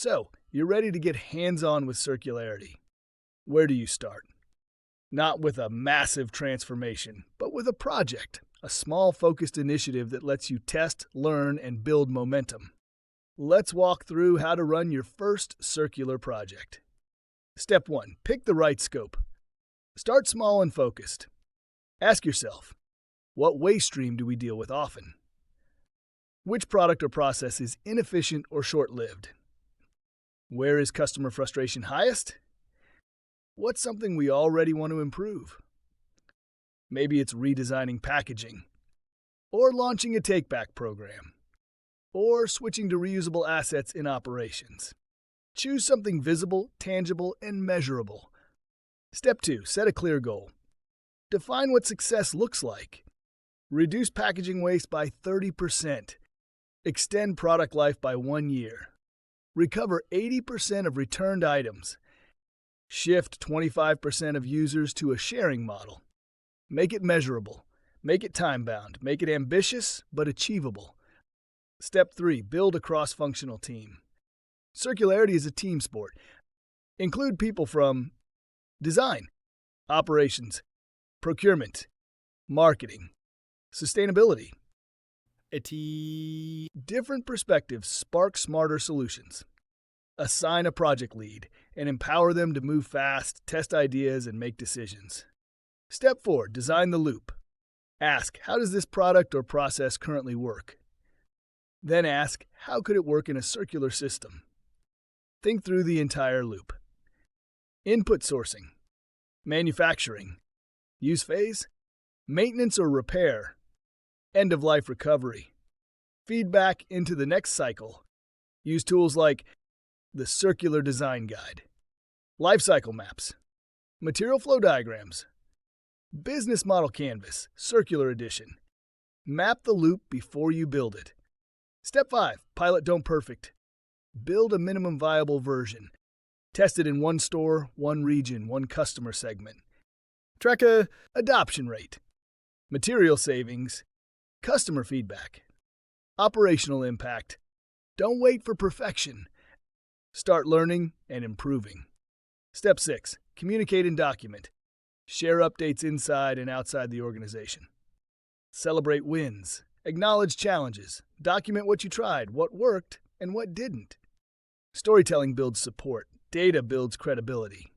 So, you're ready to get hands-on with circularity. Where do you start? Not with a massive transformation, but with a project, a small focused initiative that lets you test, learn, and build momentum. Let's walk through how to run your first circular project. Step 1. Pick the right scope. Start small and focused. Ask yourself, what waste stream do we deal with often? Which product or process is inefficient or short-lived? Where is customer frustration highest? What's something we already want to improve? Maybe it's redesigning packaging, or launching a take-back program, or switching to reusable assets in operations. Choose something visible, tangible, and measurable. Step 2. Set a clear goal. Define what success looks like. Reduce packaging waste by 30%. Extend product life by 1 year. Recover 80% of returned items. Shift 25% of users to a sharing model. Make it measurable. Make it time-bound. Make it ambitious, but achievable. Step 3. Build a cross-functional team. Circularity is a team sport. Include people from design, operations, procurement, marketing, sustainability. Different perspectives spark smarter solutions. Assign a project lead and empower them to move fast, test ideas, and make decisions. Step 4. Design the loop. Ask, how does this product or process currently work? Then ask, how could it work in a circular system? Think through the entire loop. Input sourcing, manufacturing, use phase, maintenance or repair, end-of-life recovery, feedback into the next cycle. Use tools like the Circular Design Guide, life cycle maps, material flow diagrams, business model canvas, circular edition. Map the loop before you build it. Step 5. Pilot don't perfect. Build a minimum viable version. Test it in one store, one region, one customer segment. Track a adoption rate, material savings, customer feedback, operational impact. Don't wait for perfection. Start learning and improving. Step 6. Communicate and document. Share updates inside and outside the organization. Celebrate wins. Acknowledge challenges. Document what you tried, what worked, and what didn't. Storytelling builds support. Data builds credibility.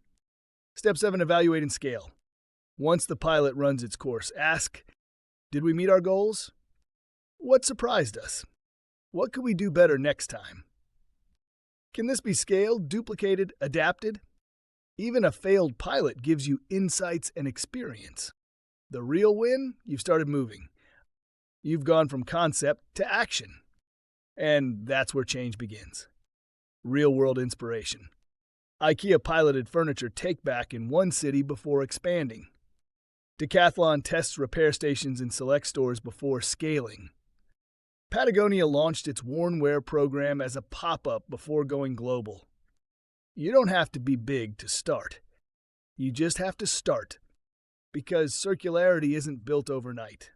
Step 7. Evaluate and scale. Once the pilot runs its course, ask, did we meet our goals? What surprised us? What could we do better next time? Can this be scaled, duplicated, adapted? Even a failed pilot gives you insights and experience. The real win? You've started moving. You've gone from concept to action. And that's where change begins. Real-world inspiration. IKEA piloted furniture take-back in one city before expanding. Decathlon tests repair stations in select stores before scaling. Patagonia launched its worn wear program as a pop-up before going global. You don't have to be big to start. You just have to start. Because circularity isn't built overnight.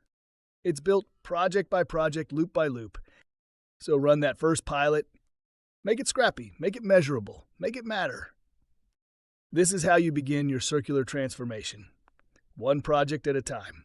It's built project by project, loop by loop. So run that first pilot. Make it scrappy, make it measurable, make it matter. This is how you begin your circular transformation, one project at a time.